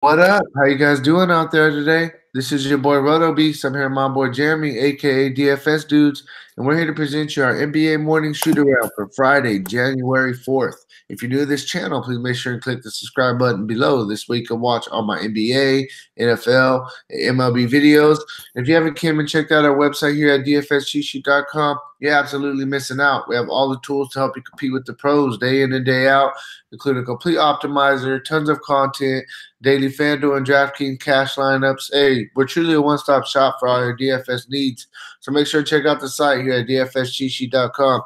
What up? How you guys doing out there today? This is your boy Roto Beast. I'm here with my boy Jeremy, aka DFS Dudes, and we're here to present you our NBA morning shoot around for Friday, January 4th. If you're new to this channel, please make sure and click the subscribe button below. This way you can watch all my NBA, NFL, and MLB videos. And if you haven't came and checked out our website here at dfscheatsheet.com, you're absolutely missing out. We have all the tools to help you compete with the pros day in and day out, including a complete optimizer, tons of content, daily Fanduel and Draftkings cash lineups. Hey, we're truly a one-stop shop for all your DFS needs. So make sure to check out the site here at dfscheatsheet.com.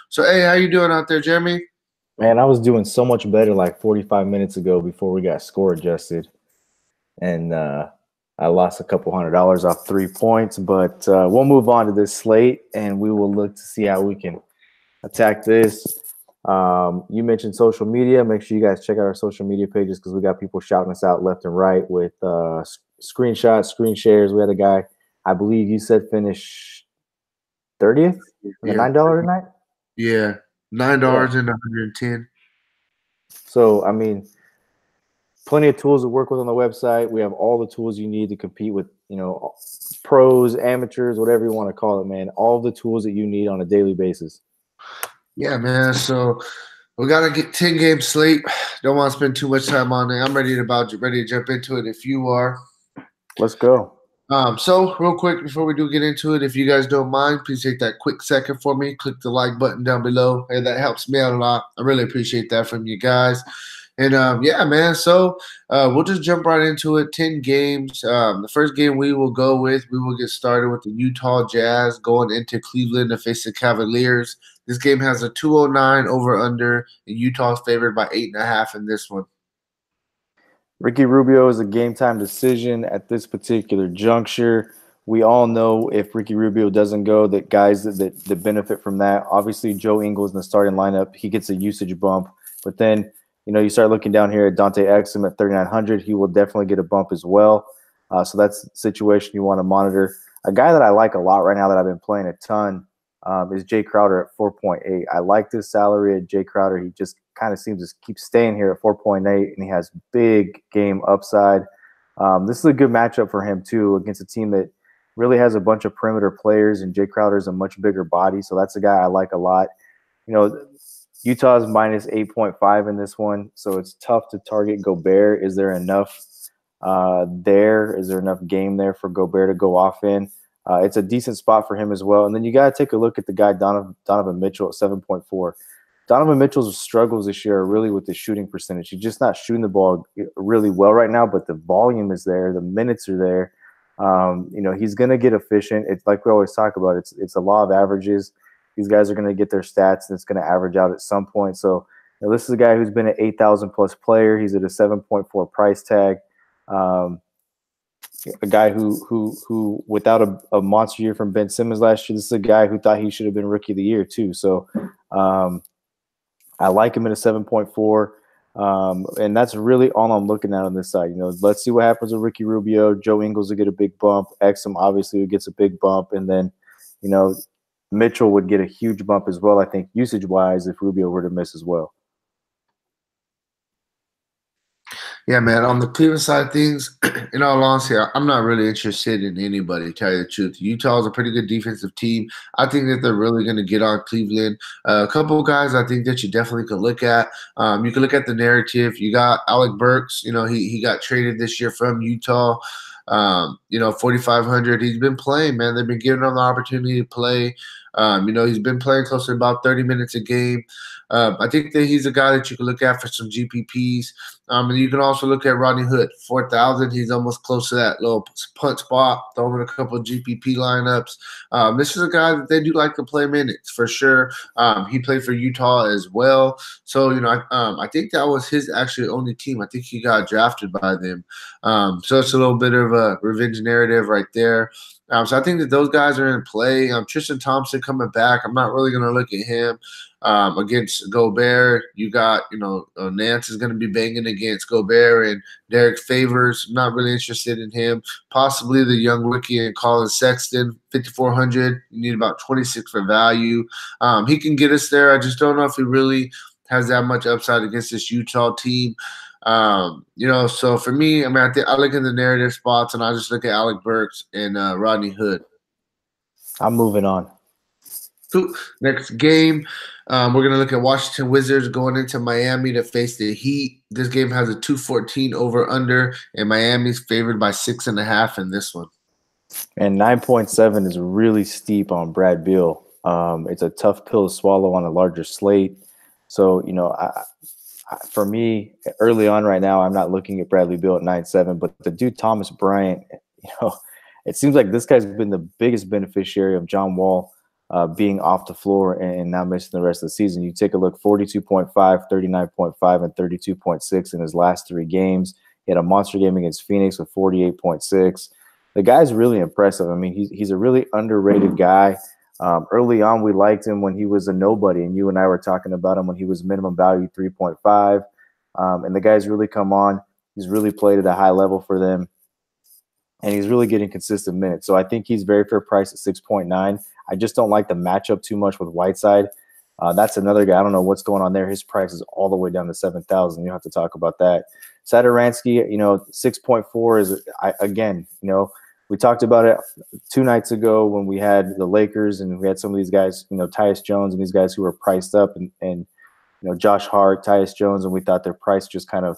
So, hey, how you doing out there, Jeremy? Man, I was doing so much better like 45 minutes ago before we got score adjusted. And I lost a couple $100 off 3 points. But we'll move on to this slate, and we will look to see how we can attack this. You mentioned social media. Make sure you guys check out our social media pages because we got people shouting us out left and right with screenshots, screen shares. We had a guy, I believe you said finish 30th? The $9 tonight? Yeah, $9 and 110. So, I mean, plenty of tools to work with on the website. We have all the tools you need to compete with, pros, amateurs, whatever you want to call it, man. All the tools that you need on a daily basis. Yeah, man. So we got to get 10-game slate. Don't want to spend too much time on it. I'm ready to jump into it if you are. Let's go. So real quick before we do get into it, if you guys don't mind, please take that quick second for me. Click the like button down below. Hey, that helps me out a lot. I really appreciate that from you guys. And yeah, man. So we'll just jump right into it. 10 games. The first game we will get started with the Utah Jazz going into Cleveland to face the Cavaliers. This game has a 209 over under, and Utah's favored by 8.5 in this one. Ricky Rubio is a game time decision at this particular juncture. We all know if Ricky Rubio doesn't go, that guys that benefit from that. Obviously, Joe Ingles in the starting lineup, he gets a usage bump. But then, you start looking down here at Dante Exum at 3,900. He will definitely get a bump as well. So that's the situation you want to monitor. A guy that I like a lot right now that I've been playing a ton is Jay Crowder at 4.8. I like this salary at Jay Crowder. He just kind of seems to keep staying here at 4.8, and he has big game upside. This is a good matchup for him, too, against a team that really has a bunch of perimeter players, and Jay Crowder is a much bigger body, so that's a guy I like a lot. Utah's minus 8.5 in this one, so it's tough to target Gobert. Is there enough there? Is there enough game there for Gobert to go off in? It's a decent spot for him as well. And then you got to take a look at the guy, Donovan Mitchell at 7.4. Donovan Mitchell's struggles this year are really with the shooting percentage. He's just not shooting the ball really well right now, but the volume is there. The minutes are there. He's going to get efficient. It's like we always talk about. It's a law of averages. These guys are going to get their stats, and it's going to average out at some point. So this is a guy who's been an 8,000-plus player. He's at a 7.4 price tag. A guy who without a monster year from Ben Simmons last year, this is a guy who thought he should have been Rookie of the Year too. So I like him at a 7.4, and that's really all I'm looking at on this side. Let's see what happens with Ricky Rubio. Joe Ingles will get a big bump. Exum obviously gets a big bump, and then Mitchell would get a huge bump as well. I think usage-wise, if Rubio were to miss as well. Yeah, man. On the Cleveland side of things, in all honesty, I'm not really interested in anybody, to tell you the truth. Utah is a pretty good defensive team. I think that they're really going to get on Cleveland. A couple of guys I think that you definitely could look at. You can look at the narrative. You got Alec Burks. He got traded this year from Utah. 4,500. He's been playing, man. They've been giving him the opportunity to play. He's been playing close to about 30 minutes a game. I think that he's a guy that you can look at for some GPPs. And you can also look at Rodney Hood, 4,000. He's almost close to that little punt spot, throwing in a couple of GPP lineups. This is a guy that they do like to play minutes for sure. He played for Utah as well. So, I think that was his actually only team. I think he got drafted by them. So it's a little bit of a revenge narrative right there. So I think that those guys are in play. Tristan Thompson coming back. I'm not really going to look at him. Against Gobert, you got, Nance is going to be banging against Gobert and Derek Favors. Not really interested in him. Possibly the young rookie and Colin Sexton, 5,400. You need about 26 for value. He can get us there. I just don't know if he really has that much upside against this Utah team. So for me, I mean, I think I look at the narrative spots, and I just look at Alec Burks and Rodney Hood. I'm moving on. Cool. Next game, we're gonna look at Washington Wizards going into Miami to face the Heat. This game has a 214 over under, and Miami's favored by 6.5 in this one. And 9.7 is really steep on Brad Beal. It's a tough pill to swallow on a larger slate. So, for me, early on right now, I'm not looking at Bradley Beal at 9.7, but the dude Thomas Bryant, it seems like this guy's been the biggest beneficiary of John Wall being off the floor and now missing the rest of the season. You take a look, 42.5, 39.5, and 32.6 in his last 3 games. He had a monster game against Phoenix with 48.6. The guy's really impressive. I mean, he's a really underrated guy. Early on, we liked him when he was a nobody, and you and I were talking about him when he was minimum value 3.5. And the guy's really come on. He's really played at a high level for them, and he's really getting consistent minutes. So I think he's very fair price at 6.9. I just don't like the matchup too much with Whiteside. That's another guy. I don't know what's going on there. His price is all the way down to 7,000. You have to talk about that. Satoransky, 6.4 is, again, we talked about it 2 nights ago when we had the Lakers and we had some of these guys, Tyus Jones and these guys who were priced up and Josh Hart, Tyus Jones, and we thought their price just kind of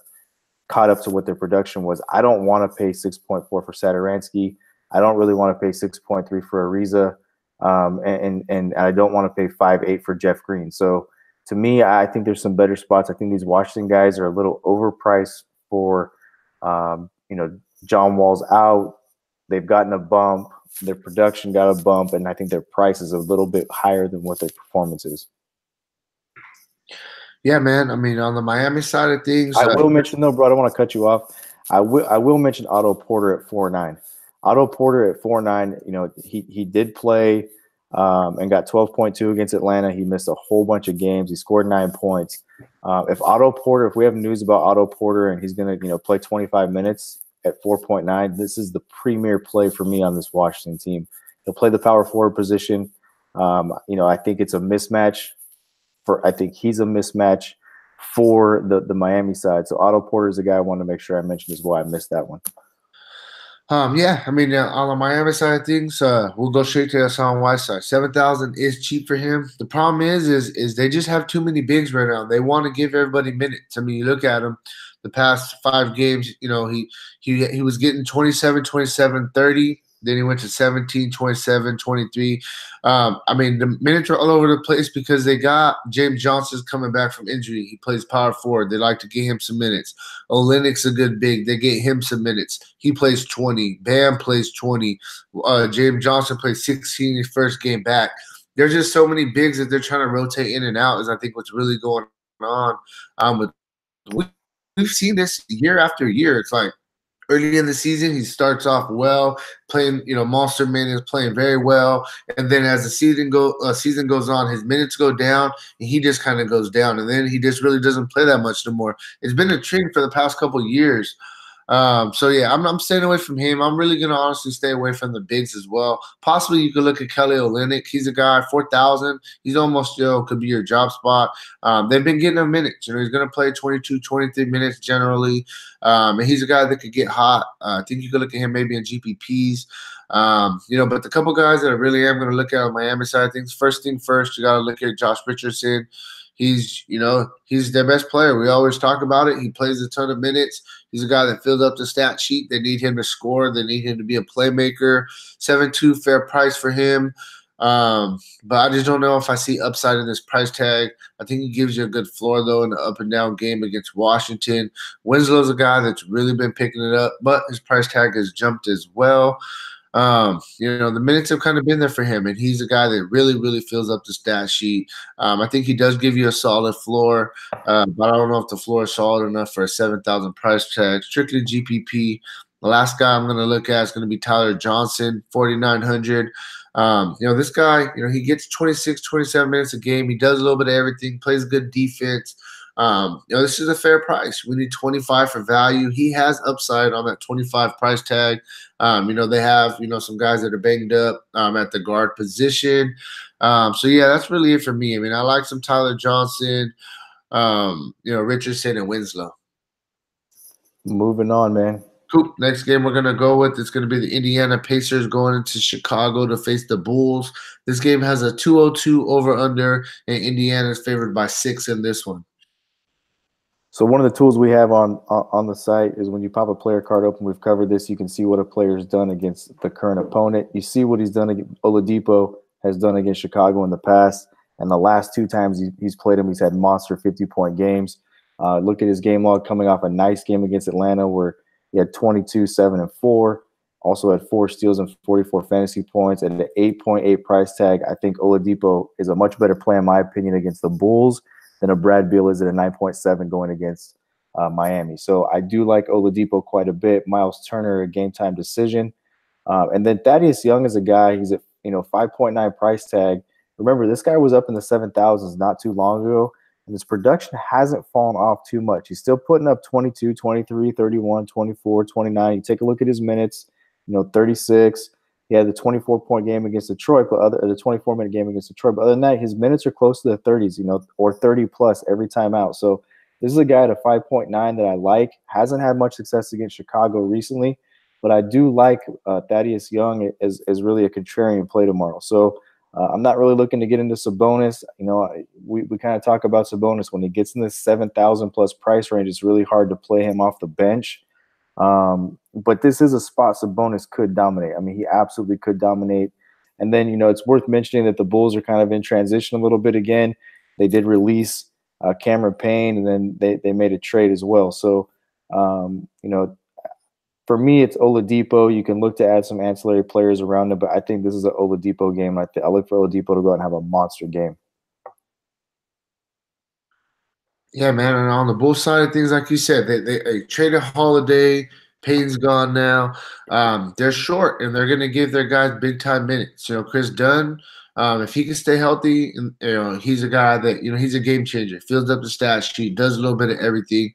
caught up to what their production was. I don't want to pay 6.4 for Satoransky. I don't really want to pay 6.3 for Ariza. And I don't want to pay 5.8 for Jeff Green. So to me, I think there's some better spots. I think these Washington guys are a little overpriced for, John Wall's out. They've gotten a bump. Their production got a bump, and I think their price is a little bit higher than what their performance is. Yeah, man. I mean, on the Miami side of things, I will mention though, bro. I don't want to cut you off. I will mention Otto Porter at 4.9. Otto Porter at 4.9. He did play and got 12.2 against Atlanta. He missed a whole bunch of games. He scored 9 points. If we have news about Otto Porter and he's going to play 25 minutes at 4.9, this is the premier play for me on this Washington team. He'll play the power forward position. I think it's a mismatch. I think he's a mismatch for the Miami side. So Otto Porter is a guy I wanted to make sure I mentioned as well. I missed that one. Yeah, I mean, on the Miami side of things, we'll go straight to Hassan Whiteside. 7,000 is cheap for him. The problem is they just have too many bigs right now. They want to give everybody minutes. I mean, you look at him, the past 5 games, he was getting 27, 27, 30. Then he went to 17, 27, 23. I mean, the minutes are all over the place because they got James Johnson's coming back from injury. He plays power forward. They like to get him some minutes. Olynyk's a good big. They get him some minutes. He plays 20. Bam plays 20. James Johnson plays 16 his first game back. There's just so many bigs that they're trying to rotate in and out is I think what's really going on. We've seen this year after year. It's like, early in the season, he starts off well, playing, monster minutes, playing very well, and then as the season goes on, his minutes go down, and he just kind of goes down, and then he just really doesn't play that much no more. It's been a trend for the past couple of years. So yeah, I'm staying away from him. I'm really gonna honestly stay away from the bigs as well. Possibly you could look at Kelly Olynyk. He's a guy 4,000. He's almost could be your job spot. They've been getting him minutes. He's gonna play 22, 23 minutes generally. And he's a guy that could get hot. I think you could look at him maybe in GPPs. But the couple guys that I really am gonna look at on Miami side of things. First thing first, you gotta look at Josh Richardson. He's their best player. We always talk about it. He plays a ton of minutes. He's a guy that fills up the stat sheet. They need him to score. They need him to be a playmaker. 7.2 fair price for him. But I just don't know if I see upside in this price tag. I think he gives you a good floor, though, in the up and down game against Washington. Winslow's a guy that's really been picking it up, but his price tag has jumped as well. The minutes have kind of been there for him, and he's a guy that really, really fills up the stat sheet. I think he does give you a solid floor, but I don't know if the floor is solid enough for a 7,000 price tag. Strictly GPP. The last guy I'm going to look at is going to be Tyler Johnson, 4,900. This guy, he gets 26, 27 minutes a game. He does a little bit of everything, plays good defense. This is a fair price. We need 25 for value. He has upside on that 25 price tag. They have, some guys that are banged up at the guard position. Yeah, that's really it for me. I mean, I like some Tyler Johnson, Richardson, and Winslow. Moving on, man. Cool. Next game we're gonna go with, it's gonna be the Indiana Pacers going into Chicago to face the Bulls. This game has a 202 over under, and Indiana is favored by 6 in this one. So one of the tools we have on the site is when you pop a player card open. We've covered this. You can see what a player's done against the current opponent. You see what he's done. Oladipo has done against Chicago in the past, and the last two times he's played him, he's had monster 50-point games. Look at his game log coming off a nice game against Atlanta where he had 22, 7, and 4. Also had 4 steals and 44 fantasy points at an 8.8 price tag. I think Oladipo is a much better play, in my opinion, against the Bulls than a Brad Beal is at a 9.7 going against Miami. So I do like Oladipo quite a bit. Miles Turner, a game time decision. And then Thaddeus Young is a guy, he's at 5.9 price tag. Remember, this guy was up in the 7,000s not too long ago, and his production hasn't fallen off too much. He's still putting up 22, 23, 31, 24, 29. You take a look at his minutes, 36. He had the 24-point game against Detroit, but the 24-minute game against Detroit. But other than that, his minutes are close to the 30s, or 30 plus every time out. So this is a guy at a 5.9 that I like. Hasn't had much success against Chicago recently, but I do like Thaddeus Young as really a contrarian play tomorrow. So I'm not really looking to get into Sabonis. We kind of talk about Sabonis when he gets in this 7,000 plus price range. It's really hard to play him off the bench. But this is a spot Sabonis could dominate. I mean, he absolutely could dominate. And then, it's worth mentioning that the Bulls are kind of in transition a little bit again. They did release Cameron Payne, and then they made a trade as well. So, for me, it's Oladipo. You can look to add some ancillary players around it, but I think this is an Oladipo game. I look for Oladipo to go out and have a monster game. Yeah, man. And on the Bulls side of things, like you said, they traded Holiday. Payne's gone now. They're short, and they're going to give their guys big time minutes. Chris Dunn, if he can stay healthy, he's a guy that he's a game changer. Fills up the stat sheet, does a little bit of everything.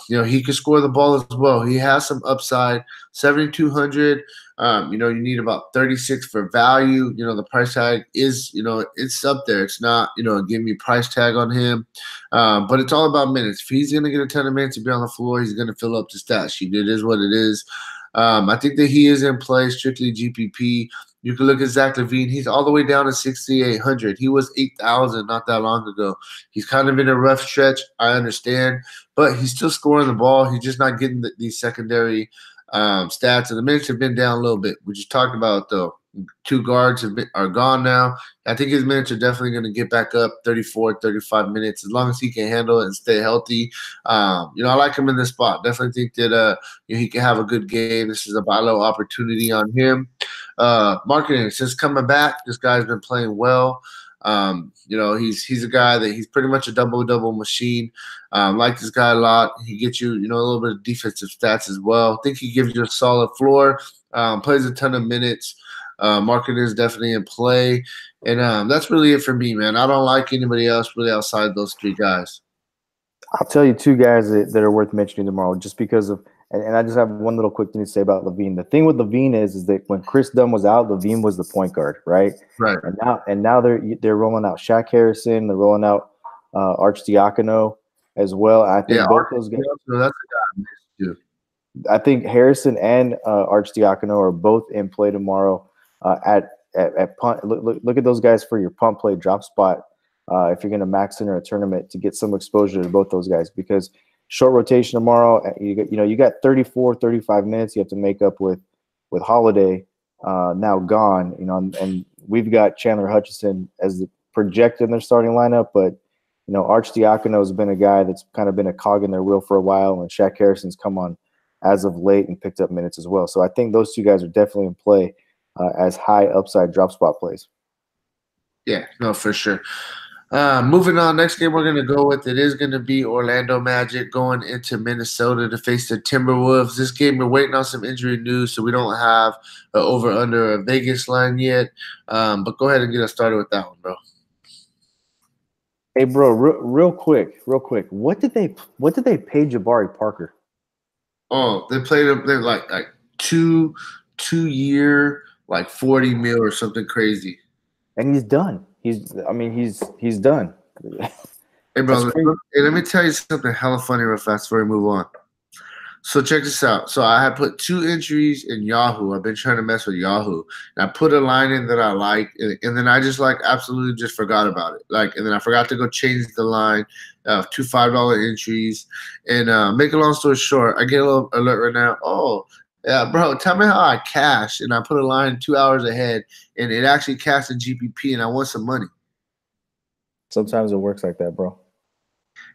He can score the ball as well. He has some upside. 7,200. You need about 36 for value. The price tag is, it's up there. It's not, give me price tag on him. But it's all about minutes. If he's going to get a ton of minutes to be on the floor, he's going to fill up the stat sheet. It is what it is. I think that he is in play, strictly GPP. You can look at Zach LaVine. He's all the way down to 6,800. He was 8,000 not that long ago. He's kind of in a rough stretch. I understand. But he's still scoring the ball. He's just not getting these secondary stats. And the minutes have been down a little bit. We just talked about, though. 2 guards are gone now. I think his minutes are definitely going to get back up 34, 35 minutes as long as he can handle it and stay healthy. I like him in this spot. Definitely think that he can have a good game. This is a buy low opportunity on him. Marketing, since coming back, this guy's been playing well. He's a guy that he's pretty much a double machine. Like this guy a lot. He gets you, a little bit of defensive stats as well. I think he gives you a solid floor. Plays a ton of minutes. Marketing is definitely in play. And that's really it for me, man. I don't like anybody else really outside those 3 guys. I'll tell you 2 guys that are worth mentioning tomorrow just because of – and I just have one little quick thing to say about LaVine. The thing with LaVine is that when Chris Dunn was out, LaVine was the point guard, right? Right. And now they're rolling out Shaq Harrison. They're rolling out Archdiakono as well. I think both those guys – that's the guy I missed too. I think Harrison and Archdiakono are both in play tomorrow at punt. Look at those guys for your punt play drop spot if you're going to max enter a tournament to get some exposure to both those guys, because short rotation tomorrow, you got 34, 35 minutes you have to make up with Holiday now gone, and we've got Chandler Hutchison as the projected in their starting lineup, but Archdiakono has been a guy that's kind of been a cog in their wheel for a while, and Shaq Harrison's come on as of late and picked up minutes as well. So I think those 2 guys are definitely in play as high upside drop spot plays. Yeah, no, for sure. Moving on, next game we're going to go with, it is going to be Orlando Magic going into Minnesota to face the Timberwolves. This game, we're waiting on some injury news, so we don't have an over-under a Vegas line yet. But go ahead and get us started with that one, bro. Hey, bro, real quick. What did they pay Jabari Parker? Oh, they played him. They're like 2-year, like 40 mil or something crazy. And he's done. He's done. Hey, brother, let me tell you something hella funny real fast before we move on. So check this out. So I had put 2 entries in Yahoo. I've been trying to mess with Yahoo, and I put a line in that I like, and then I just like absolutely just forgot about it. And then I forgot to go change the line of 2 $5 entries. And make a long story short, I get a little alert right now. Oh, yeah, bro, tell me how I cashed, and I put a line 2 hours ahead, and it actually cashed in GPP, and I won some money. Sometimes it works like that, bro.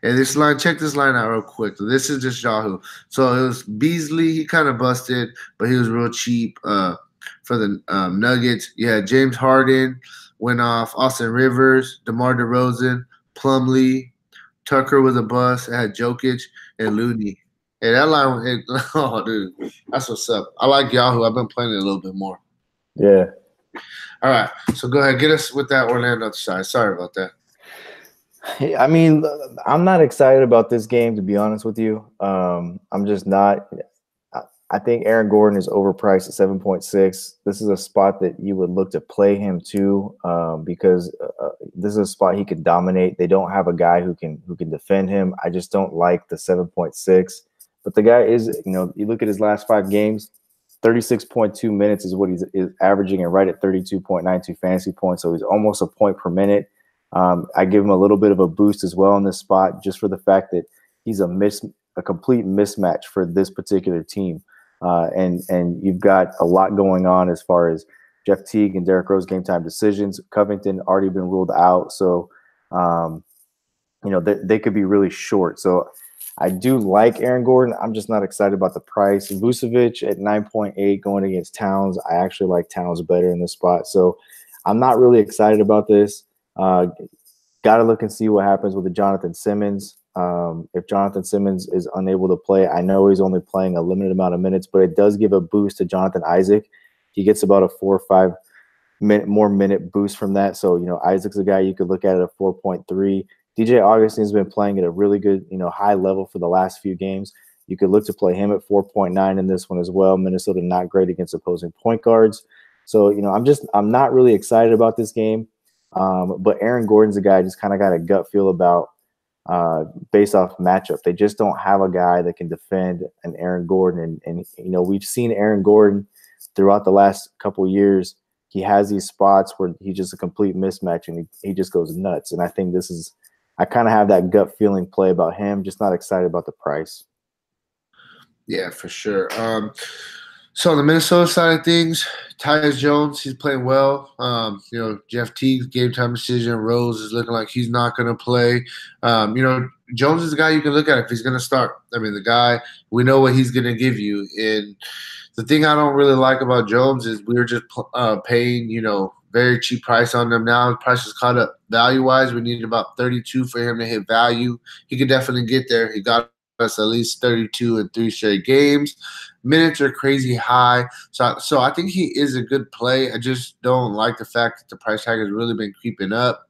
And this line, check this line out real quick. So this is just Yahoo. So it was Beasley. He kind of busted, but he was real cheap for the Nuggets. Yeah, James Harden went off. Austin Rivers, DeMar DeRozan, Plumlee, Tucker was a bust. It had Jokic and Looney. Hey, that line, oh, dude, that's what's up. I like Yahoo. I've been playing it a little bit more. Yeah. All right, so go ahead. Get us with that Orlando side. Sorry about that. I mean, I'm not excited about this game, to be honest with you. I'm just not. I think Aaron Gordon is overpriced at 7.6. This is a spot that you would look to play him too, because this is a spot he can dominate. They don't have a guy who can defend him. I just don't like the 7.6. But the guy is, you look at his last 5 games, 36.2 minutes is what he's averaging, and right at 32.92 fantasy points. So he's almost a point per minute. I give him a little bit of a boost as well in this spot, just for the fact that he's a complete mismatch for this particular team. And you've got a lot going on as far as Jeff Teague and Derrick Rose game time decisions. Covington already been ruled out, so they could be really short. So I do like Aaron Gordon. I'm just not excited about the price. Vucevic at 9.8 going against Towns. I actually like Towns better in this spot, so I'm not really excited about this. Got to look and see what happens with the Jonathan Simmons. If Jonathan Simmons is unable to play, I know he's only playing a limited amount of minutes, but it does give a boost to Jonathan Isaac. He gets about a 4 or 5 minute boost from that. So, Isaac's a guy you could look at a 4.3. DJ Augustine's been playing at a really good, high level for the last few games. You could look to play him at 4.9 in this one as well. Minnesota not great against opposing point guards. So, I'm not really excited about this game. But Aaron Gordon's a guy I just kind of got a gut feel about based off matchup. They just don't have a guy that can defend an Aaron Gordon. And we've seen Aaron Gordon throughout the last couple of years. He has these spots where he's just a complete mismatch and he just goes nuts. And I think I kind of have that gut feeling play about him, just not excited about the price. Yeah, for sure. So on the Minnesota side of things, Tyus Jones, he's playing well. Jeff Teague's game time decision. Rose is looking like he's not going to play. Jones is the guy you can look at if he's going to start. I mean, the guy, we know what he's going to give you. And the thing I don't really like about Jones is we were just paying, very cheap price on them. Now the price is caught up value-wise. We needed about 32 for him to hit value. He could definitely get there. He got us at least 32 in 3 straight games. Minutes are crazy high. So I think he is a good play. I just don't like the fact that the price tag has really been creeping up.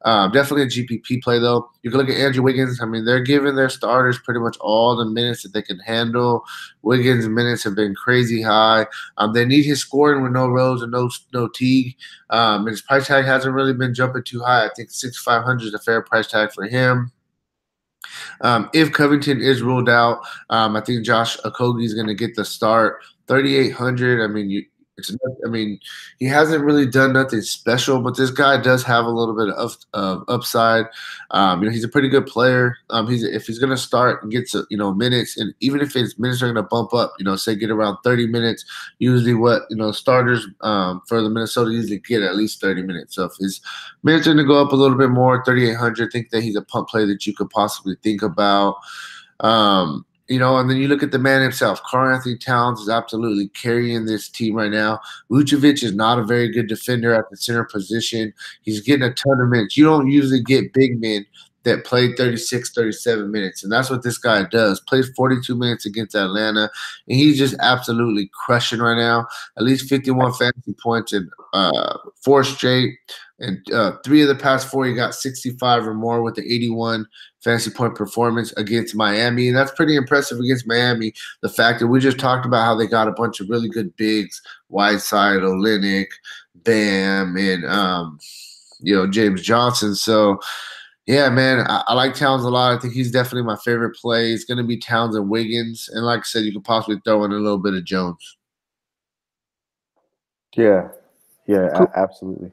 Definitely a GPP play, though. You can look at Andrew Wiggins. I mean, they're giving their starters pretty much all the minutes that they can handle. Wiggins' minutes have been crazy high. They need his scoring with no Rose and no Teague. And his price tag hasn't really been jumping too high. I think 6,500 is a fair price tag for him. If Covington is ruled out, I think Josh Okogie is going to get the start. 3,800. I mean, he hasn't really done nothing special, but this guy does have a little bit of upside. He's a pretty good player. If he's going to start and gets minutes, and even if his minutes are going to bump up, say get around 30 minutes, usually what starters for the Minnesota usually get at least 30 minutes. So if his minutes are going to go up a little bit more, 3,800, I think that he's a pump play that you could possibly think about. And then you look at the man himself. Karl-Anthony Towns is absolutely carrying this team right now. Vucevic is not a very good defender at the center position. He's getting a ton of minutes. You don't usually get big men that play 36, 37 minutes, and that's what this guy does. Plays 42 minutes against Atlanta, and he's just absolutely crushing right now. At least 51 fantasy points in 4 straight. And 3 of the past 4, he got 65 or more with the 81 fantasy point performance against Miami. And that's pretty impressive against Miami. The fact that we just talked about how they got a bunch of really good bigs, Whiteside, Olynyk, Bam, and James Johnson. So, Yeah, man, I like Towns a lot. I think he's definitely my favorite play. It's going to be Towns and Wiggins, and like I said, you could possibly throw in a little bit of Jones. Yeah, yeah, Cool. absolutely.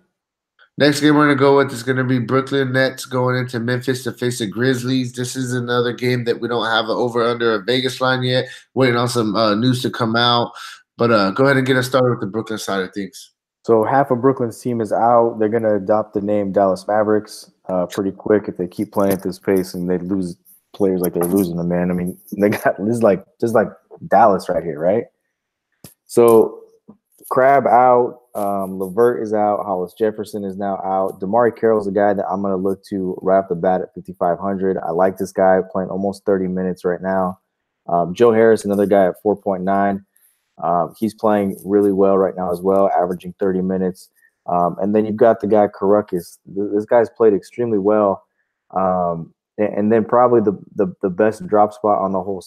Next game we're going to go with is going to be Brooklyn Nets going into Memphis to face the Grizzlies. This is another game that we don't have an over under a Vegas line yet. Waiting on some news to come out. But go ahead and get us started with the Brooklyn side of things. So half of Brooklyn's team is out. They're going to adopt the name Dallas Mavericks pretty quick if they keep playing at this pace and they lose players like they're losing them, man. I mean, they got this is like just like Dallas right here, right? So Crab out, Levert is out, Hollis Jefferson is now out. Damari Carroll's the guy that I'm going to look to right off the bat at 5,500. I like this guy playing almost 30 minutes right now. Joe Harris, another guy at 4.9. He's playing really well right now as well, averaging 30 minutes. And then you've got the guy Karukas. This guy's played extremely well. And then probably the best drop spot on the whole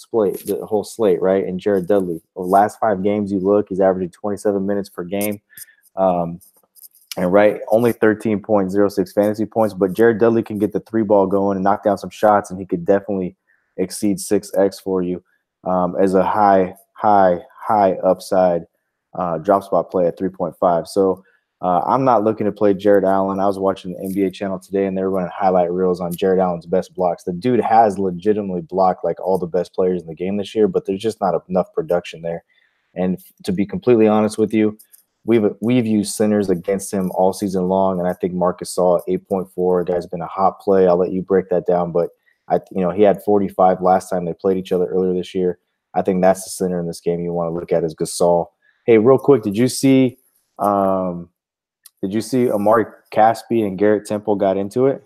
slate, right? And Jared Dudley. The last 5 games you look, he's averaging 27 minutes per game. And right, only 13.06 fantasy points, but Jared Dudley can get the 3 ball going and knock down some shots, and he could definitely exceed 6x for you as a high upside drop spot play at 3.5. So I'm not looking to play Jared Allen. I was watching the NBA channel today, and they were running highlight reels on Jared Allen's best blocks. The dude has legitimately blocked like all the best players in the game this year, but there's just not enough production there. And to be completely honest with you, we've used centers against him all season long, and I think Marcus Saul 8.4. Guy's been a hot play. I'll let you break that down, but he had 45 last time they played each other earlier this year. I think that's the center in this game you want to look at is Gasol. Hey, real quick, did you see Amari Caspi and Garrett Temple got into it?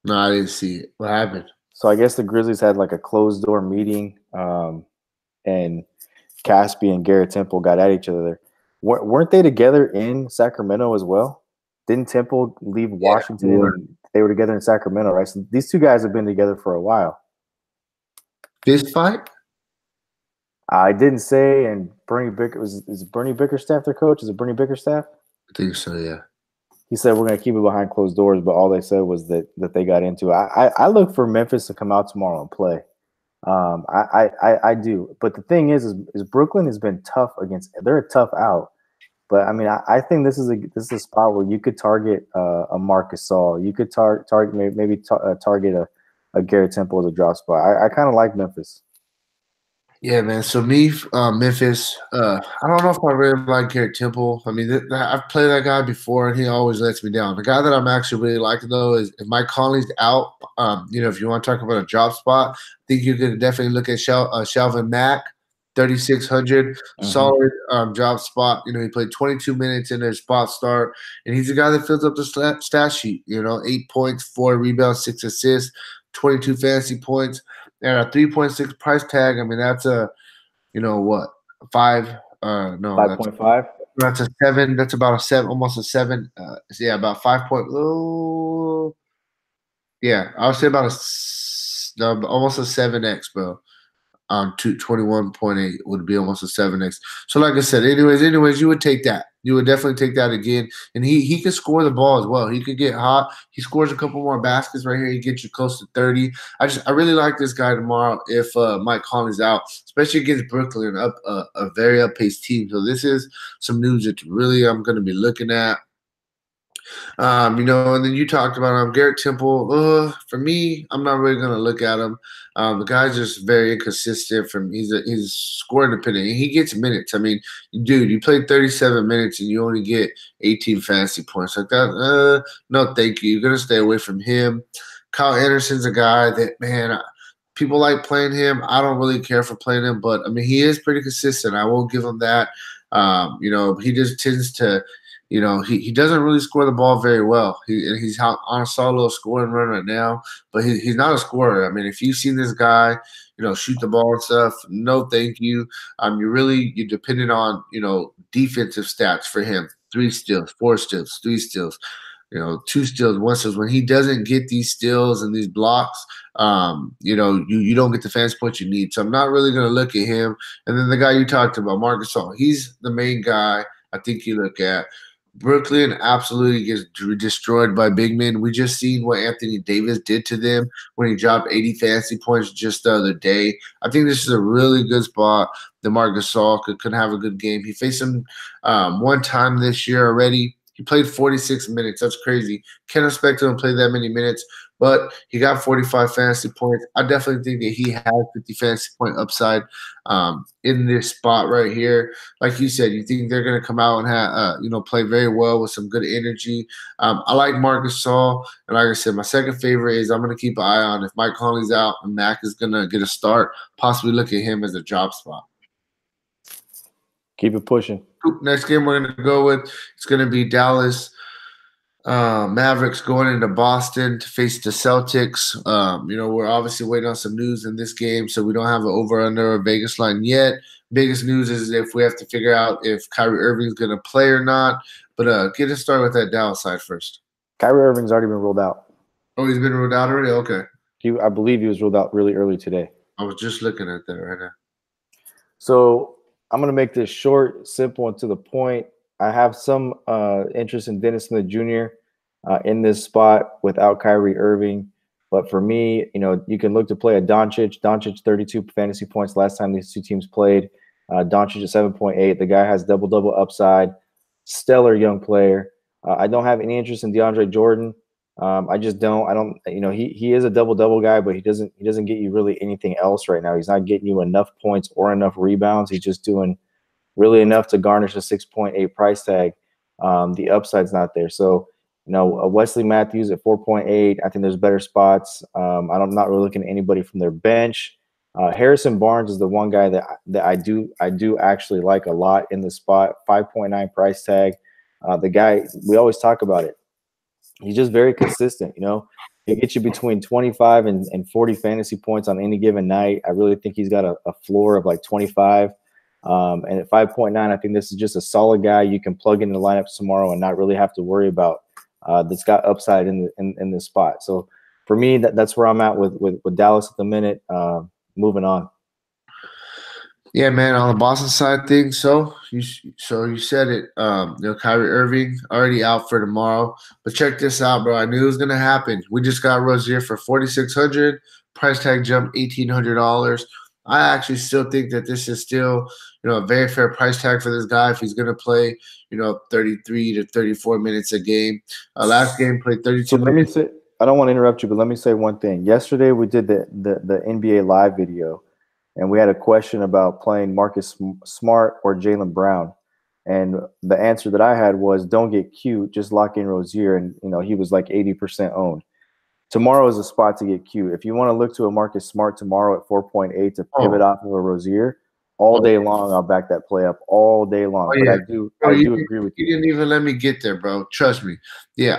No, I didn't see it. What happened? So I guess the Grizzlies had like a closed door meeting, and Caspi and Garrett Temple got at each other there. Weren't they together in Sacramento as well? Didn't Temple leave Washington and they were together in Sacramento, right? So these two guys have been together for a while. Fist fight? I didn't say, and Bernie is Bernie Bickerstaff their coach? Is it Bernie Bickerstaff? I think so, yeah. He said we're going to keep it behind closed doors, but all they said was that they got into it. I look for Memphis to come out tomorrow and play. I do, but the thing is Brooklyn has been tough against. They're a tough out, but I mean I think this is a spot where you could target a Marcus Saul. You could target maybe target a Garrett Temple as a drop spot. I kind of like Memphis. Yeah, man. So me, Memphis. I don't know if I really like Garrett Temple. I mean, I've played that guy before, and he always lets me down. The guy that I'm actually really liking though is if Mike Conley's out. If you want to talk about a drop spot, I think you could definitely look at Shelvin Mack, 3,600, solid drop spot. He played 22 minutes in their spot start, and he's a guy that fills up the stat sheet. 8 points, 4 rebounds, 6 assists, 22 fantasy points. And a 3.6 price tag. I mean, that's what? 5? No, 5.5. That's a 7. That's about a 7, almost a 7. Yeah, about 5 point. Oh, yeah, I would say about almost a 7x, bro. 21.8 would be almost a 7x. So like I said, anyways, you would take that. You would definitely take that again. And he could score the ball as well. He could get hot. He scores a couple more baskets right here. He gets you close to 30. I really like this guy tomorrow if Mike Conley's out, especially against Brooklyn, a very up-paced team. So this is some news that really I'm going to be looking at. And then you talked about Garrett Temple. For me, I'm not really gonna look at him. The guy's just very inconsistent. He's scoring dependent. He gets minutes. I mean, dude, you played 37 minutes and you only get 18 fantasy points like that. No, thank you. You're gonna stay away from him. Kyle Anderson's a guy that, man, people like playing him. I don't really care for playing him, but I mean, he is pretty consistent. I will give him that. He just tends to. He doesn't really score the ball very well. He's on a solid little scoring run right now, but he's not a scorer. I mean, if you've seen this guy, shoot the ball and stuff, no thank you. You're dependent on, defensive stats for him. 3 steals, 4 steals, 3 steals, 2 steals, 1 steals. When he doesn't get these steals and these blocks, you don't get the fantasy points you need. So I'm not really going to look at him. And then the guy you talked about, Marcus Gasol, he's the main guy I think you look at. Brooklyn absolutely gets destroyed by big men. We just seen what Anthony Davis did to them when he dropped 80 fantasy points just the other day. I think this is a really good spot that Marc Gasol could have a good game. He faced him one time this year already. He played 46 minutes. That's crazy. Can't expect him to play that many minutes, but he got 45 fantasy points. I definitely think that he has 50 fantasy point upside in this spot right here. Like you said, you think they're going to come out and have, play very well with some good energy. I like Marcus Gasol, and like I said, my second favorite is I'm going to keep an eye on if Mike Conley's out and Mac is going to get a start. Possibly look at him as a drop spot. Keep it pushing. Next game we're going to go with it's going to be Dallas Mavericks going into Boston to face the Celtics. We're obviously waiting on some news in this game, so we don't have an over/under or Vegas line yet. Biggest news is if we have to figure out if Kyrie Irving's going to play or not. But get us started with that Dallas side first. Kyrie Irving's already been ruled out. Oh, he's been ruled out already? Okay. I believe he was ruled out really early today. I was just looking at that right now. So I'm going to make this short, simple, and to the point. I have some interest in Dennis Smith Jr. In this spot without Kyrie Irving. But for me, you can look to play a Doncic. Doncic 32 fantasy points last time these two teams played. Doncic at 7.8. The guy has double-double upside. Stellar young player. I don't have any interest in DeAndre Jordan. I just don't. I don't. He is a double-double guy, but he doesn't get you really anything else right now. He's not getting you enough points or enough rebounds. He's just doing really enough to garnish a 6.8 price tag. The upside's not there. So, Wesley Matthews at 4.8. I think there's better spots. I'm not really looking at anybody from their bench. Harrison Barnes is the one guy that I do actually like a lot in the spot. 5.9 price tag. The guy, we always talk about it. He's just very consistent. He gets you between 25 and 40 fantasy points on any given night. I really think he's got a floor of like 25. And at 5.9, I think this is just a solid guy you can plug into the lineups tomorrow and not really have to worry about. That's got upside in this spot. So for me, that's where I'm at with Dallas at the minute. Moving on. Yeah, man. On the Boston side of things, so you said it. Kyrie Irving already out for tomorrow. But check this out, bro. I knew it was gonna happen. We just got Rozier for $4,600. Price tag jumped $1,800. I actually still think that this is still, a very fair price tag for this guy if he's going to play, 33 to 34 minutes a game. Last game played 32 so minutes. Let me say, I don't want to interrupt you, but let me say one thing. Yesterday we did the NBA Live video, and we had a question about playing Marcus Smart or Jaylen Brown. And the answer that I had was don't get cute, just lock in Rozier. And, he was like 80% owned. Tomorrow is a spot to get cute. If you want to look to a Marcus Smart tomorrow at 4.8 to pivot off of a Rozier, all day long I'll back that play up all day long. Oh, yeah. But I do agree with you. You didn't even let me get there, bro. Trust me. Yeah,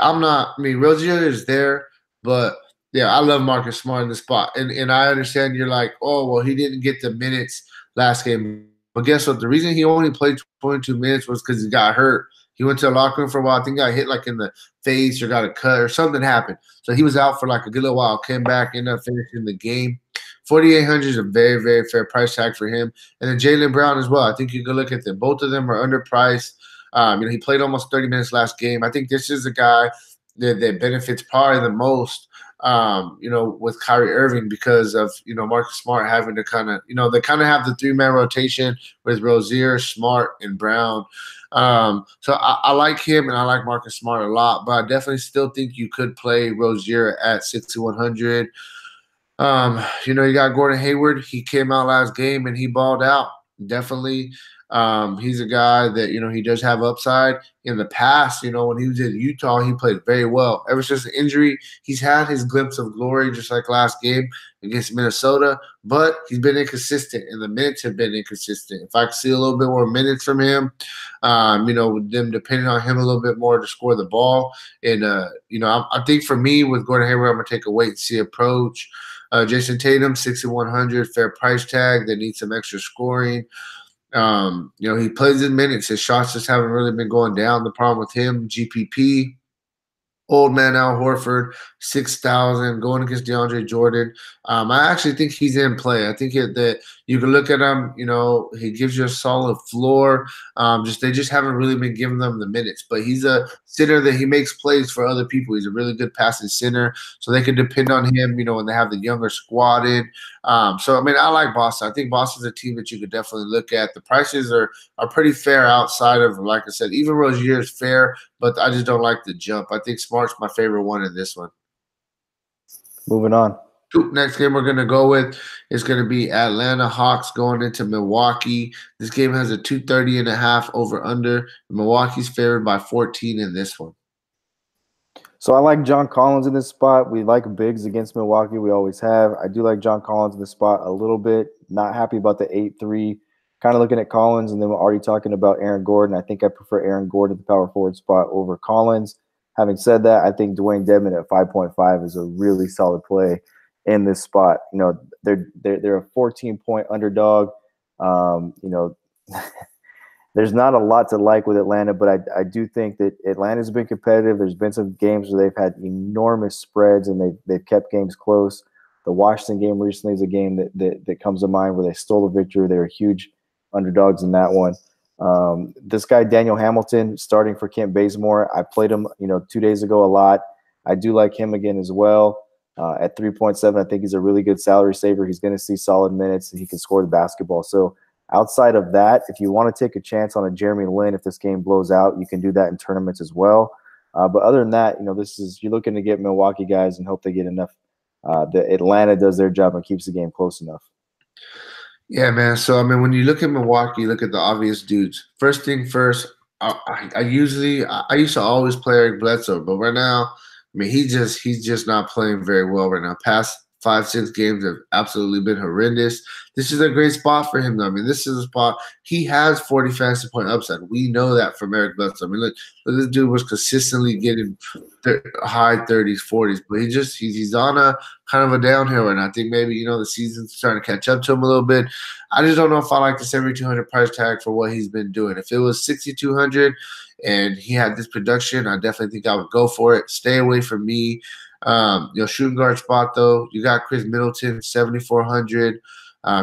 Rozier is there, but yeah, I love Marcus Smart in the spot. And I understand you're like, oh, well, he didn't get the minutes last game. But guess what? The reason he only played 22 minutes was because he got hurt. He went to the locker room for a while. I think got hit like in the face or got a cut or something happened. So he was out for like a good little while, came back, ended up finishing the game. 4,800 is a very, very fair price tag for him. And then Jaylen Brown as well. I think you can look at them. Both of them are underpriced. He played almost 30 minutes last game. I think this is a guy that benefits probably the most, with Kyrie Irving because of, Marcus Smart having to kind of, they kind of have the three-man rotation with Rozier, Smart, and Brown. So I like him and I like Marcus Smart a lot, but I definitely still think you could play Rozier at 6,100. You got Gordon Hayward. He came out last game and he balled out. Definitely. He's a guy that, he does have upside. In the past, when he was in Utah, he played very well. Ever since the injury, he's had his glimpse of glory, just like last game against Minnesota, but he's been inconsistent, and the minutes have been inconsistent. If I could see a little bit more minutes from him, with them depending on him a little bit more to score the ball. And, I think for me with Gordon Hayward, I'm going to take a wait-and-see approach. Jason Tatum, 6,100, fair price tag. They need some extra scoring. He plays in minutes. His shots just haven't really been going down. The problem with him, GPP. Old man Al Horford, 6,000, going against DeAndre Jordan. I actually think he's in play. I think that you can look at him. He gives you a solid floor. They just haven't really been giving them the minutes. But he's a center that he makes plays for other people. He's a really good passing center, so they can depend on him. When they have the younger squad in. I like Boston. I think Boston's a team that you could definitely look at. The prices are pretty fair outside of, like I said, even Rozier is fair, but I just don't like the jump. I think Smart's my favorite one in this one. Moving on. Next game we're going to go with is going to be Atlanta Hawks going into Milwaukee. This game has a 230.5 over under. Milwaukee's favored by 14 in this one. So I like John Collins in this spot. We like bigs against Milwaukee. We always have. I do like John Collins in this spot a little bit. Not happy about the 8-3. Kind of looking at Collins, and then we're already talking about Aaron Gordon. I think I prefer Aaron Gordon at the power forward spot over Collins. Having said that, I think Dwayne Dedmon at 5.5 is a really solid play in this spot. They're a 14-point underdog. There's not a lot to like with Atlanta, but I do think that Atlanta's been competitive. There's been some games where they've had enormous spreads and they've kept games close. The Washington game recently is a game that comes to mind where they stole the victory. They were huge underdogs in that one. This guy, Daniel Hamilton, starting for Kent Bazemore. I played him, 2 days ago a lot. I do like him again as well. At 3.7, I think he's a really good salary saver. He's going to see solid minutes and he can score the basketball. So outside of that, if you want to take a chance on a Jeremy Lin, if this game blows out, you can do that in tournaments as well. But other than that, you're looking to get Milwaukee guys and hope they get enough. That Atlanta does their job and keeps the game close enough. Yeah, man. So when you look at Milwaukee, look at the obvious dudes. First thing first, I used to always play Eric Bledsoe, but right now, he's just not playing very well right now. Past 5-6 games have absolutely been horrendous. This is a great spot for him, though. This is a spot he has 40 fantasy point upside. We know that from Eric Bledsoe. Look, this dude was consistently getting high 30s, 40s, but he's on a kind of a downhill right now. I think maybe the season's starting to catch up to him a little bit. I just don't know if I like the 7,200 price tag for what he's been doing. If it was 6,200 and he had this production, I definitely think I would go for it. Stay away from me. Shooting guard spot though, you got Chris Middleton, 7,400.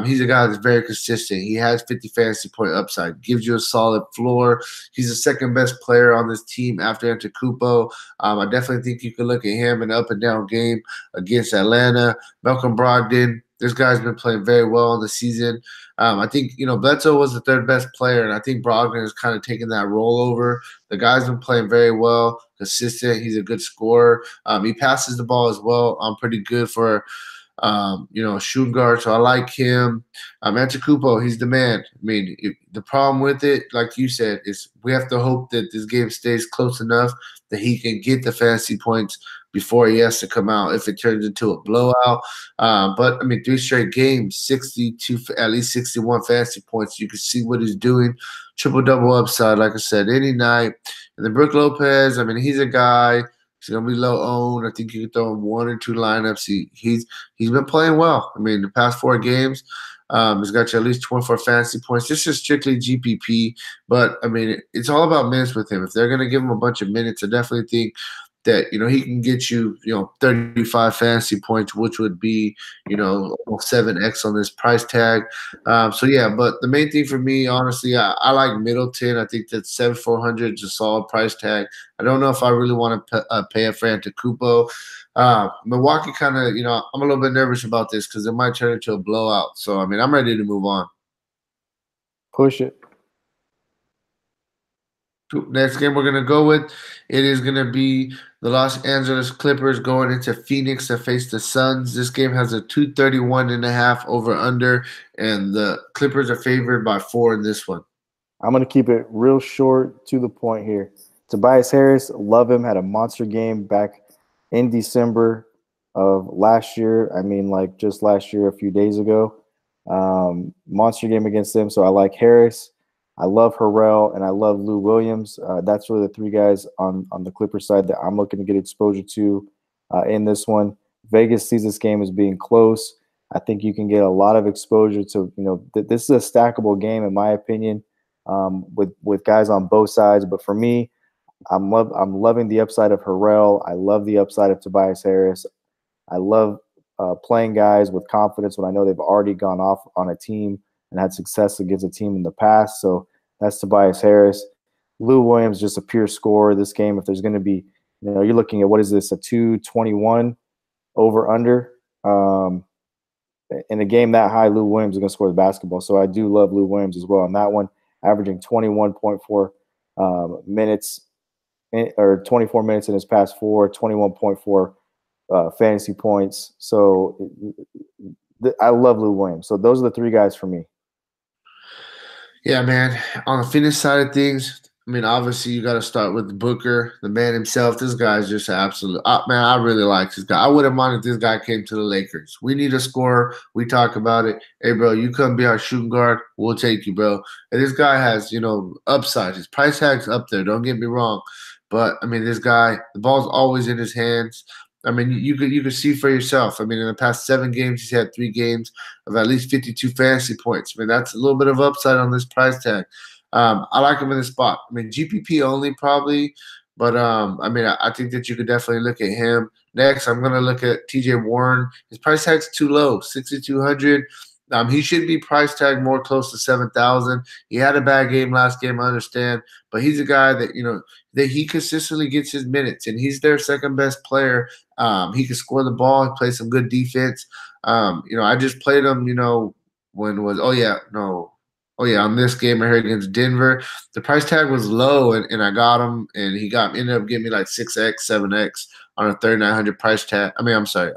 He's a guy that's very consistent. He has 50 fantasy point upside, gives you a solid floor. He's the second best player on this team after Antetokounmpo. I definitely think you can look at him in an up and down game against Atlanta. Malcolm Brogdon, this guy's been playing very well in the season. I think, Bledsoe was the third best player, and I think Brogdon has kind of taken that role over. The guy's been playing very well, consistent. He's a good scorer. He passes the ball as well. Pretty good for shooting guard. So I like him. Antetokounmpo, he's the man. The problem with it, like you said, is we have to hope that this game stays close enough that he can get the fantasy points before he has to come out if it turns into a blowout. But 3 straight games, 62, at least 61 fantasy points. You can see what he's doing. Triple-double upside, like I said, any night. And then Brook Lopez, he's a guy. He's gonna be low owned. I think you can throw him 1 or 2 lineups. He's been playing well. The past 4 games, he's got you at least 24 fantasy points. This is strictly GPP, but it's all about minutes with him. If they're gonna give him a bunch of minutes, I definitely think that he can get you 35 fantasy points, which would be almost 7x on this price tag. But the main thing for me, honestly, I like Middleton. I think that 7,400 is a solid price tag. I don't know if I really want to pay it for Antetokounmpo. Milwaukee kind of, I'm a little bit nervous about this because it might turn into a blowout. So I'm ready to move on. Push it. Next game we're going to go with, it is going to be the Los Angeles Clippers going into Phoenix to face the Suns. This game has a 231.5 over under, and the Clippers are favored by 4 in this one. I'm going to keep it real short to the point here. Tobias Harris, love him, had a monster game back in December of last year. Just last year, a few days ago. Monster game against them, so I like Harris. I love Harrell, and I love Lou Williams. That's really the 3 guys on the Clippers side that I'm looking to get exposure to in this one. Vegas sees this game as being close. I think you can get a lot of exposure to, this is a stackable game in my opinion with guys on both sides. But for me, I'm loving the upside of Harrell. I love the upside of Tobias Harris. I love playing guys with confidence when I know they've already gone off on a team and had success against a team in the past. So that's Tobias Harris. Lou Williams, just a pure scorer this game. If there's going to be, you're looking at what is this, a 221 over under. In a game that high, Lou Williams is going to score the basketball. So I do love Lou Williams as well. And that one, averaging 21.4 minutes or 24 minutes in his past 21.4 fantasy points. So I love Lou Williams. So those are the three guys for me. Yeah, man. On the Phoenix side of things, I mean, obviously you got to start with Booker, the man himself. This guy's just an absolute man. I really like this guy. I wouldn't mind if this guy came to the Lakers. We need a scorer. We talk about it. Hey, bro, you come be our shooting guard. We'll take you, bro. And this guy has, upside. His price tag's up there. Don't get me wrong, but I mean, this guy, the ball's always in his hands. I mean, you could see for yourself. I mean, in the past 7 games, he's had 3 games of at least 52 fantasy points. I mean, that's a little bit of upside on this price tag. I like him in the spot. I mean, GPP only probably, but I mean, I think that you could definitely look at him. Next, I'm gonna look at TJ Warren. His price tag's too low, 6,200. He should be price tag more close to 7,000. He had a bad game last game, I understand, but he's a guy that that he consistently gets his minutes, and he's their second best player. He can score the ball, play some good defense. I just played him. When was on this game right here against Denver, the price tag was low, and I got him, and he ended up getting me like 6x, 7x on a 3,900 price tag. I mean, I'm sorry,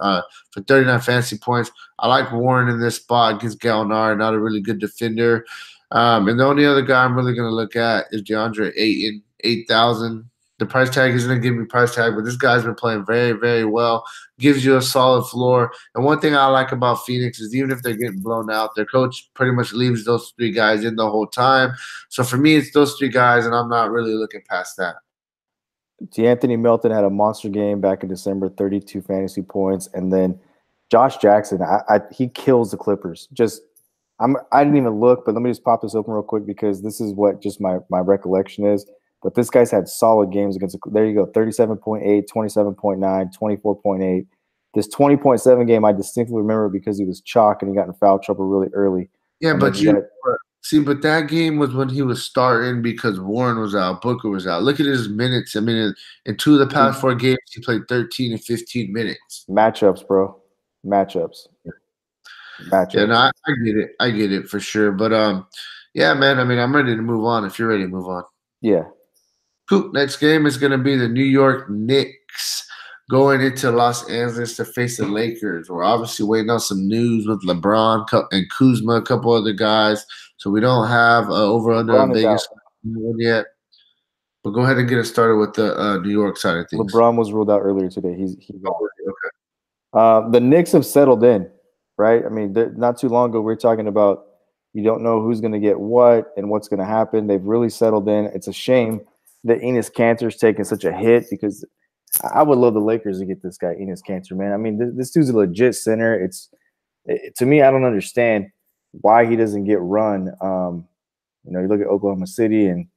for 39 fantasy points. I like Warren in this spot against Gallinari, not a really good defender. And the only other guy I'm really going to look at is DeAndre Ayton, 8,000. The price tag isn't going to give me price tag, but this guy's been playing very, very well. Gives you a solid floor. And one thing I like about Phoenix is even if they're getting blown out, their coach pretty much leaves those 3 guys in the whole time. So for me, it's those 3 guys, and I'm not really looking past that. D'Anthony Melton had a monster game back in December, 32 fantasy points, and then Josh Jackson, he kills the Clippers. I didn't even look, but let me just pop this open real quick because this is what just my recollection is. But this guy's had solid games against. There you go, 37.8, 27.9, 24.8. This 20.7 game, I distinctly remember because he was chalk and he got in foul trouble really early. Yeah, but but that game was when he was starting because Warren was out, Booker was out. Look at his minutes. I mean, in 2 of the past 4 games, he played 13 and 15 minutes. Matchups, bro. Matchups. Yeah, no, I get it for sure. But yeah, man. I mean, I'm ready to move on. If you're ready to move on. Yeah. Cool. Next game is going to be the New York Knicks going into Los Angeles to face the Lakers. We're obviously waiting on some news with LeBron and Kuzma, a couple other guys. So we don't have over-under in Vegas yet. But go ahead and get us started with the New York side of things. LeBron was ruled out earlier today. He's okay. The Knicks have settled in, right? I mean, not too long ago, we were talking about you don't know who's going to get what and what's going to happen. They've really settled in. It's a shame that Enes Kanter's taking such a hit because I would love the Lakers to get this guy, Enes Kanter, man. I mean, this dude's a legit center. To me, I don't understand why he doesn't get run. You look at Oklahoma City and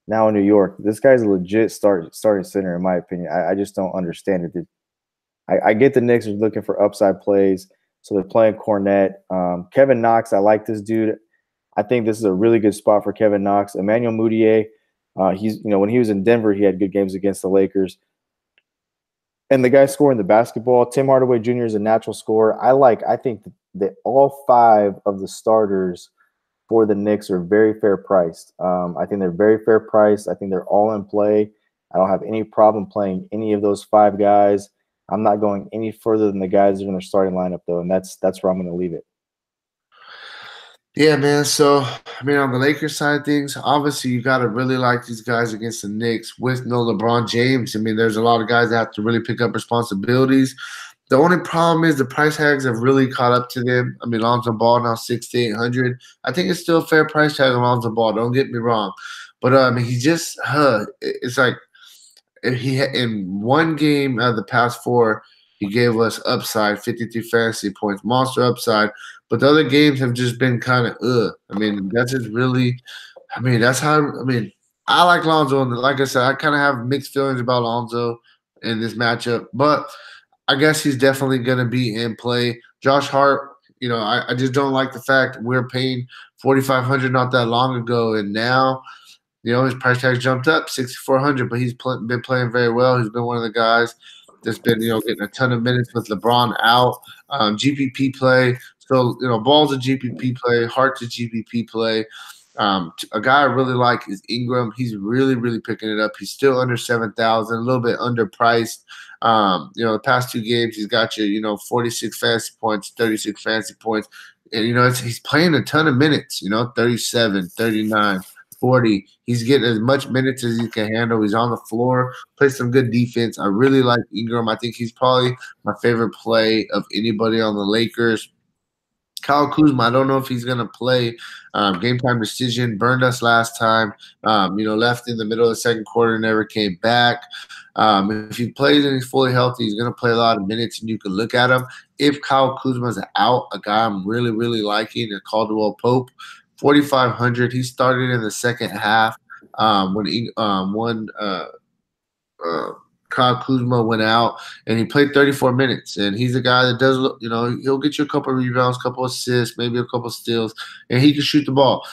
now in New York. This guy's a legit starting center, in my opinion. I just don't understand it. I get the Knicks are looking for upside plays, so they're playing Cornette. Kevin Knox, I like this dude. I think this is a really good spot for Kevin Knox. Emmanuel Mudiay, he's when he was in Denver, he had good games against the Lakers. And the guy scoring the basketball, Tim Hardaway Jr. is a natural scorer. I think that all 5 of the starters for the Knicks are very fair priced. I think they're very fair priced. I think they're all in play. I don't have any problem playing any of those 5 guys. I'm not going any further than the guys that are in their starting lineup, though, and that's where I'm going to leave it. Yeah, man. So, I mean, on the Lakers side of things, obviously you got to really like these guys against the Knicks with no LeBron James. I mean, there's a lot of guys that have to really pick up responsibilities. The only problem is the price tags have really caught up to them. I mean, Lonzo Ball now 6 to 800. I think it's still a fair price tag on Lonzo Ball. Don't get me wrong, but he just it's like he in 1 game out of the past 4, he gave us upside, 53 fantasy points, monster upside. But the other games have just been kind of I mean, that's just really – I mean, that's how – I mean, I like Lonzo, and like I said, I kind of have mixed feelings about Lonzo in this matchup, but I guess he's definitely going to be in play. Josh Hart, I just don't like the fact we're paying 4,500 not that long ago, and now his price tag jumped up 6,400, but he's been playing very well. He's been one of the guys that's been getting a ton of minutes with LeBron out. GPP play, so Ball's a GPP play, Hart's a GPP play. A guy I really like is Ingram. He's really, really picking it up. He's still under 7,000, a little bit underpriced. The past 2 games, he's got you, 46 fantasy points, 36 fantasy points. And, he's playing a ton of minutes, 37, 39, 40. He's getting as much minutes as he can handle. He's on the floor, plays some good defense. I really like Ingram. I think he's probably my favorite play of anybody on the Lakers. Kyle Kuzma, I don't know if he's going to play. Game time decision, burned us last time. Left in the middle of the second quarter, never came back. If he plays and he's fully healthy, he's going to play a lot of minutes, and you can look at him. If Kyle Kuzma's out, a guy I'm really, really liking is Caldwell Pope, 4,500. He started in the second half when Kyle Kuzma went out, and he played 34 minutes. And he's a guy that does, he'll get you a couple of rebounds, couple of assists, maybe a couple of steals, and he can shoot the ball.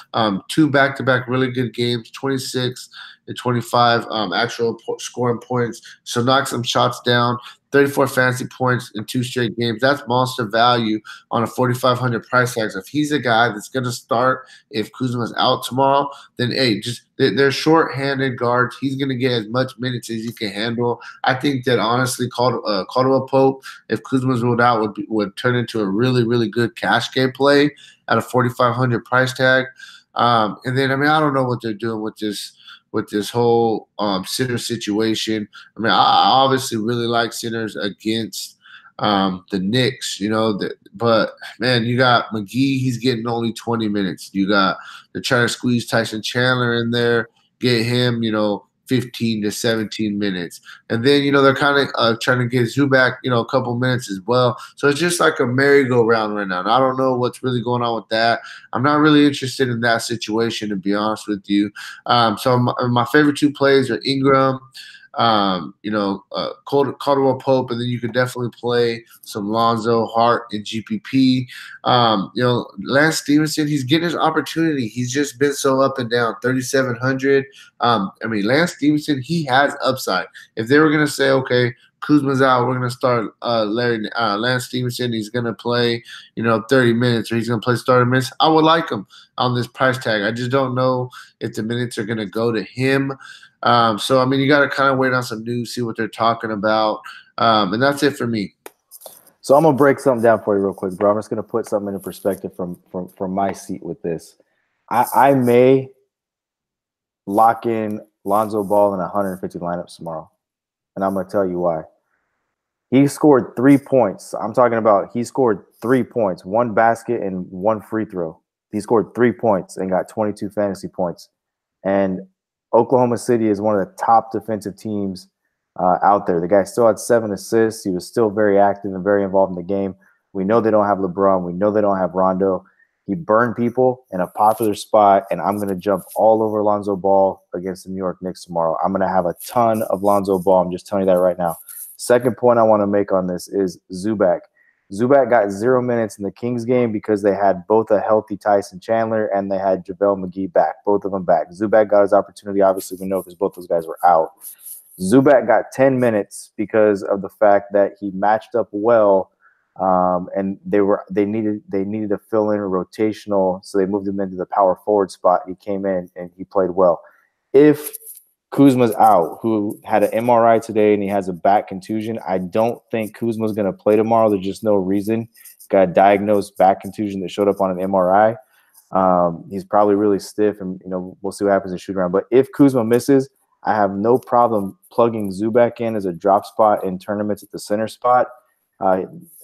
2 back-to-back really good games, 26 and 25 actual scoring points. So knock some shots down. 34 fantasy points in 2 straight games. That's monster value on a 4,500 price tag. So if he's a guy that's going to start if Kuzma's out tomorrow, then hey, they're short-handed guards. He's going to get as much minutes as he can handle. I think that honestly, Caldwell Pope, if Kuzma's ruled out, would turn into a really, really good cash game play at a 4,500 price tag. And then I don't know what they're doing with this whole center situation. I obviously really like centers against the Knicks, but man, you got McGee, he's getting only 20 minutes. They're trying to squeeze Tyson Chandler in there, get him, 15 to 17 minutes. And then, they're kind of trying to get Zubac, a couple minutes as well. So it's just like a merry-go-round right now. And I don't know what's really going on with that. I'm not really interested in that situation, to be honest with you. So my favorite 2 plays are Ingram, Caldwell Pope, and then you could definitely play some Lonzo, Hart, and GPP. Lance Stevenson, he's getting his opportunity. He's just been so up and down, 3,700. Lance Stevenson, he has upside. If they were going to say, okay, Kuzma's out, we're going to start Lance Stevenson, he's going to play, 30 minutes, or he's going to play starter minutes, I would like him on this price tag. I just don't know if the minutes are going to go to him. So you got to kind of wait on some news, see what they're talking about, and that's it for me. So I'm gonna break something down for you real quick, bro. I'm just gonna put something into perspective from my seat with this. I may lock in Lonzo Ball in 150 lineups tomorrow, and I'm gonna tell you why. He scored 3 points. I'm talking about he scored 3 points, 1 basket and 1 free throw. He scored 3 points and got 22 fantasy points. And Oklahoma City is one of the top defensive teams out there. The guy still had 7 assists. He was still very active and very involved in the game. We know they don't have LeBron. We know they don't have Rondo. He burned people in a popular spot, and I'm going to jump all over Lonzo Ball against the New York Knicks tomorrow. I'm going to have a ton of Lonzo Ball. I'm just telling you that right now. Second point I want to make on this is Zubac. Zubac got 0 minutes in the Kings game because they had both a healthy Tyson Chandler and they had JaVale McGee back, both of them back. Zubac got his opportunity. Obviously, we know because both those guys were out. Zubac got 10 minutes because of the fact that he matched up well, and they needed to fill in a rotational, so they moved him into the power forward spot. He came in and he played well. If Kuzma's out, who had an MRI today and he has a back contusion, I don't think Kuzma's going to play tomorrow. There's just no reason. Got a diagnosed back contusion that showed up on an MRI. He's probably really stiff, and we'll see what happens in shoot around. But if Kuzma misses, I have no problem plugging Zubac in as a drop spot in tournaments at the center spot,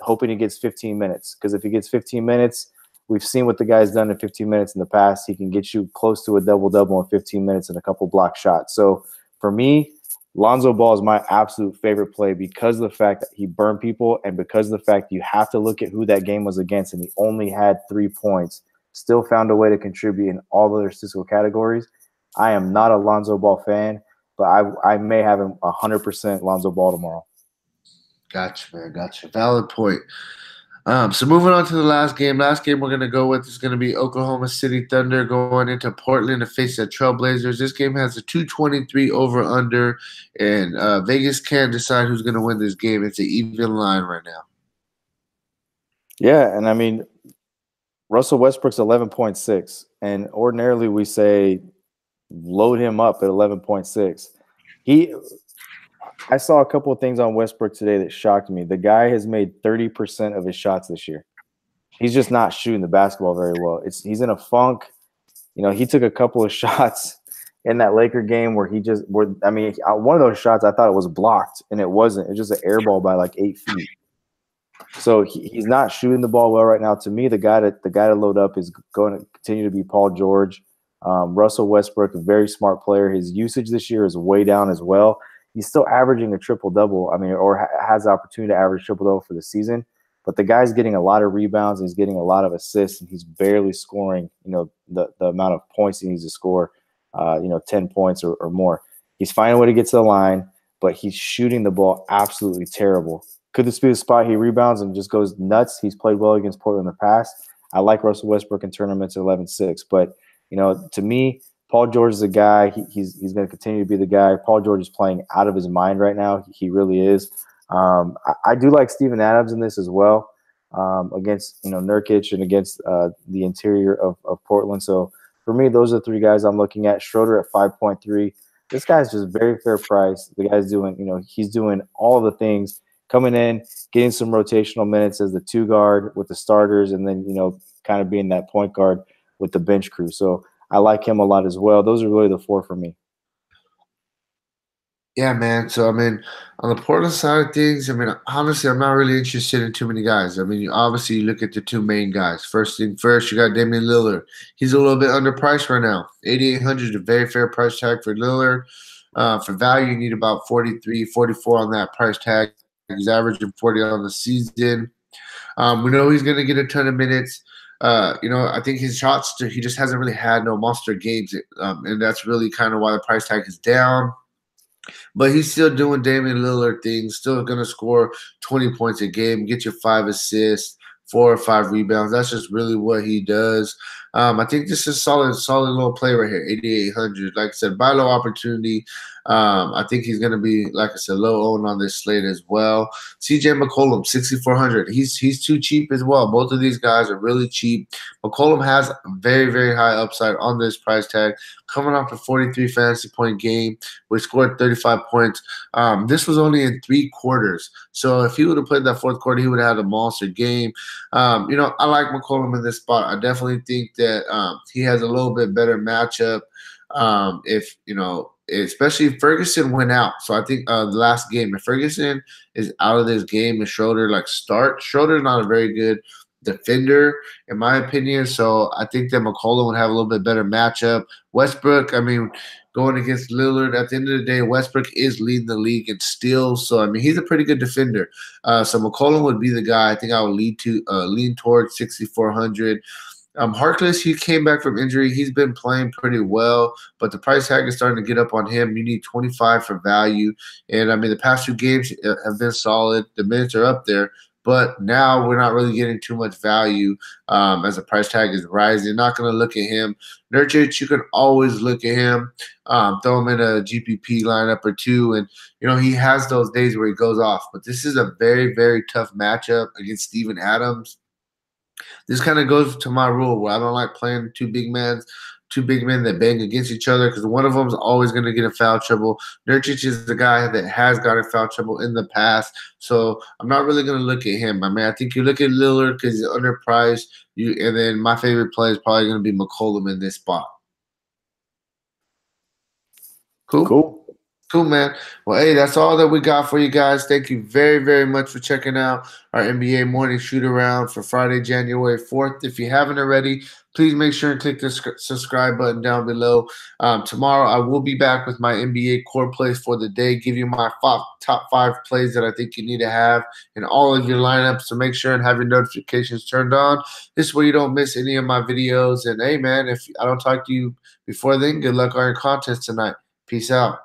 hoping he gets 15 minutes. Because if he gets 15 minutes, we've seen what the guy's done in 15 minutes in the past. He can get you close to a double-double in 15 minutes and a couple block shots. So for me, Lonzo Ball is my absolute favorite play because of the fact that he burned people and because of the fact you have to look at who that game was against, and he only had 3 points, still found a way to contribute in all other statistical categories. I am not a Lonzo Ball fan, but I may have him 100% Lonzo Ball tomorrow. Gotcha, man. Gotcha. Valid point. So moving on to the last game. Last game we're gonna go with is gonna be Oklahoma City Thunder going into Portland to face the Trailblazers. This game has a 223 over under, and Vegas can't decide who's gonna win this game. It's an even line right now. Yeah, and I mean Russell Westbrook's 11.6, and ordinarily we say load him up at 11.6. I saw a couple of things on Westbrook today that shocked me. The guy has made 30% of his shots this year. He's just not shooting the basketball very well. He's in a funk. You know, he took a couple of shots in that Laker game where one of those shots I thought it was blocked, and it wasn't. It's just an air ball by like 8 feet. So he's not shooting the ball well right now. To me, the guy to load up is going to continue to be Paul George. Russell Westbrook, a very smart player. His usage this year is way down as well. He's still averaging a triple-double, or has the opportunity to average triple-double for the season. But the guy's getting a lot of rebounds. He's getting a lot of assists, and he's barely scoring, the amount of points he needs to score, 10 points or more. He's finding a way to get to the line, but he's shooting the ball absolutely terrible. Could this be the spot he rebounds and just goes nuts? He's played well against Portland in the past. I like Russell Westbrook in tournaments at 11-6. But, to me, Paul George is a guy. He's going to continue to be the guy. Paul George is playing out of his mind right now. He really is. I do like Steven Adams in this as well, against Nurkic and against the interior of Portland. So for me, those are the three guys I'm looking at. Schroeder at 5.3. This guy's just very fair price. The guy's doing, he's doing all the things, coming in, getting some rotational minutes as the 2 guard with the starters, and then kind of being that point guard with the bench crew. So I like him a lot as well. Those are really the 4 for me. Yeah, man. So, on the Portland side of things, honestly, I'm not really interested in too many guys. Obviously, you look at the 2 main guys. First thing first, you got Damian Lillard. He's a little bit underpriced right now. 8,800 is a very fair price tag for Lillard. For value, you need about 43, 44 on that price tag. He's averaging 40 on the season. We know he's going to get a ton of minutes. I think his shots, he just hasn't really had no monster games. And that's really kind of why the price tag is down. But he's still doing Damian Lillard things, still going to score 20 points a game, get you 5 assists, 4 or 5 rebounds. That's just really what he does. I think this is solid little play right here, 8,800. Like I said, buy low opportunity. I think he's going to be, like I said, low owned on this slate as well. CJ McCollum, 6,400. He's too cheap as well. Both of these guys are really cheap. McCollum has a very, very high upside on this price tag. Coming off a 43 fantasy point game, we scored 35 points. This was only in 3 quarters. So if he would have played that 4th quarter, he would have had a monster game. I like McCollum in this spot. I definitely think that he has a little bit better matchup. Especially if Ferguson went out. So I think the last game, if Ferguson is out of this game and Schroeder Schroeder's not a very good defender, in my opinion. So I think that McCollum would have a little bit better matchup. Westbrook, going against Lillard, at the end of the day, Westbrook is leading the league in steals. So he's a pretty good defender. So McCollum would be the guy I think I would lean towards 6,400. Harkless, he came back from injury. He's been playing pretty well, but the price tag is starting to get up on him. You need 25 for value. And, the past 2 games have been solid. The minutes are up there. But now we're not really getting too much value as the price tag is rising. Not going to look at him. Nurkic, you can always look at him. Throw him in a GPP lineup or 2. And, he has those days where he goes off. But this is a very, very tough matchup against Steven Adams. This kind of goes to my rule where I don't like playing two big men that bang against each other because one of them is always going to get in foul trouble. Nurkic is the guy that has got in foul trouble in the past, so I'm not really going to look at him. I think you look at Lillard because he's underpriced. And then my favorite play is probably going to be McCollum in this spot. Cool. Cool, man. Well, hey, that's all that we got for you guys. Thank you very, very much for checking out our NBA morning shoot around for Friday, January 4th. If you haven't already, please make sure and click the subscribe button down below. Tomorrow, I will be back with my NBA core plays for the day, give you my top 5 plays that I think you need to have in all of your lineups. So make sure and have your notifications turned on. This way you don't miss any of my videos. And hey, man, if I don't talk to you before then, good luck on your contests tonight. Peace out.